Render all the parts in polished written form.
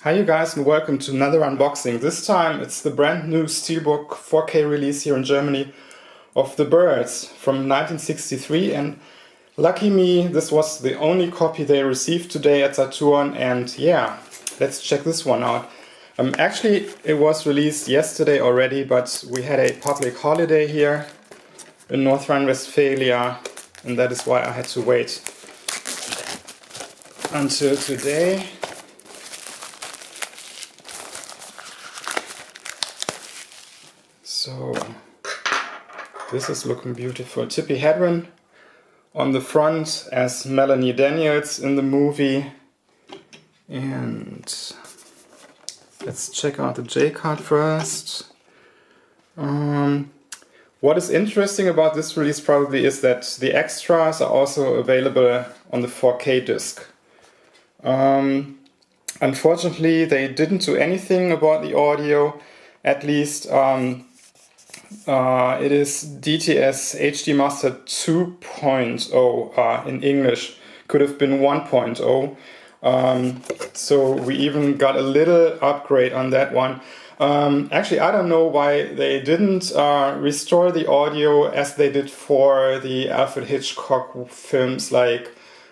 Hi you guys and welcome to another unboxing. This time it's the brand new Steelbook 4K release here in Germany of The Birds from 1963, and lucky me, this was the only copy they received today at Saturn, and yeah, let's check this one out. Actually it was released yesterday already, but we had a public holiday here in North Rhine-Westphalia, and that is why I had to wait until today. So this is looking beautiful. Tippi Hedren on the front as Melanie Daniels in the movie. And let's check out the J card first. What is interesting about this release probably is that the extras are also available on the 4K disc. Unfortunately, they didn't do anything about the audio. At least it is DTS-HD Master 2.0 in English. Could have been 1.0. So we even got a little upgrade on that one. Actually, I don't know why they didn't restore the audio as they did for the Alfred Hitchcock films, like,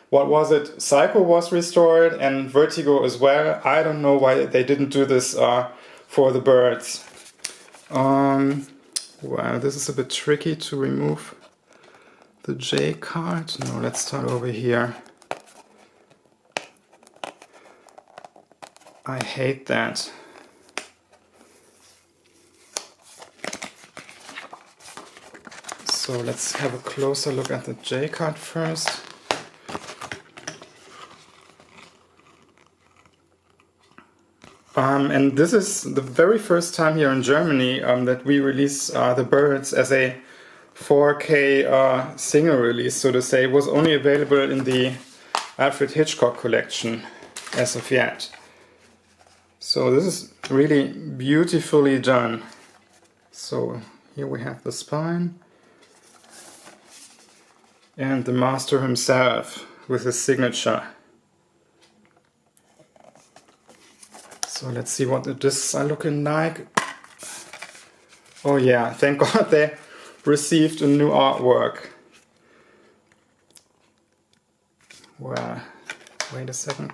what was it? Psycho was restored and Vertigo as well. I don't know why they didn't do this for The Birds. Well, this is a bit tricky to remove the J card. No, let's start over here. I hate that. So let's have a closer look at the J card first. And this is the very first time here in Germany that we release The Birds as a 4K single release, so to say. It was only available in the Alfred Hitchcock collection as of yet. So this is really beautifully done. So here we have the spine and the master himself with his signature. So let's see what the discs are looking like. Oh yeah, thank God they received a new artwork. Well, wait a second.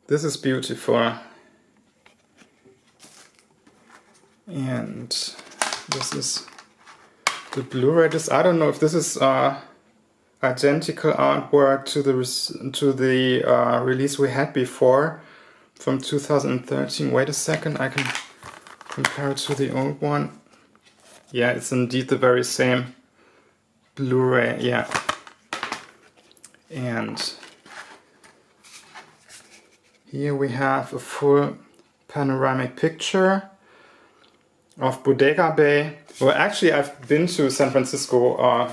This is beautiful. And this is the Blu-ray disc. I don't know if this is identical artwork to the release we had before from 2013. Wait a second, I can compare it to the old one. Yeah, it's indeed the very same Blu-ray, yeah. And here we have a full panoramic picture of Bodega Bay. Well, actually I've been to San Francisco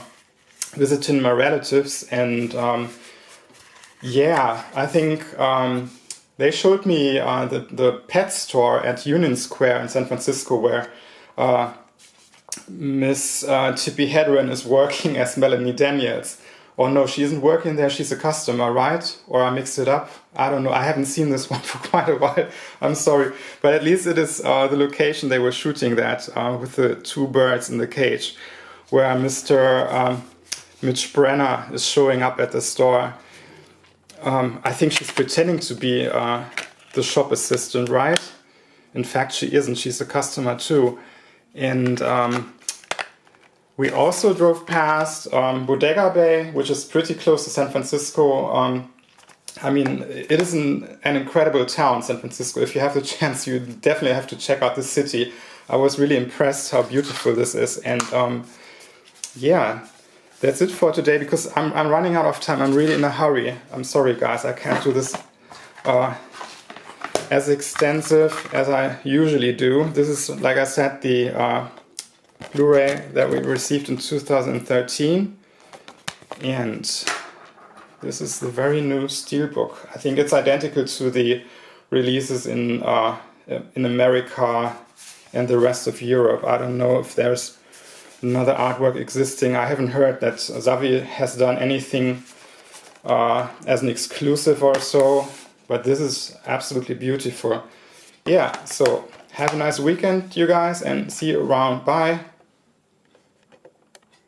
visiting my relatives, and yeah, I think they showed me the pet store at Union Square in San Francisco, where Miss Tippi Hedren is working as Melanie Daniels. Oh no, she isn't working there, she's a customer, right? Or I mixed it up? I don't know, I haven't seen this one for quite a while, I'm sorry. But at least it is the location they were shooting that, with the two birds in the cage, where Mr. Mitch Brenner is showing up at the store. I think she's pretending to be the shop assistant, right? In fact, she isn't. She's a customer too. And we also drove past Bodega Bay, which is pretty close to San Francisco. I mean, it is an incredible town, San Francisco. If you have the chance, you definitely have to check out the city. I was really impressed how beautiful this is. And yeah. That's it for today, because I'm running out of time. I'm really in a hurry. I'm sorry guys, I can't do this as extensive as I usually do. This is, like I said, the Blu-ray that we received in 2013. And this is the very new Steelbook. I think it's identical to the releases in America and the rest of Europe. I don't know if there's another artwork existing. I haven't heard that Xavi has done anything as an exclusive or so, but this is absolutely beautiful. Yeah, so have a nice weekend, you guys, and see you around. Bye.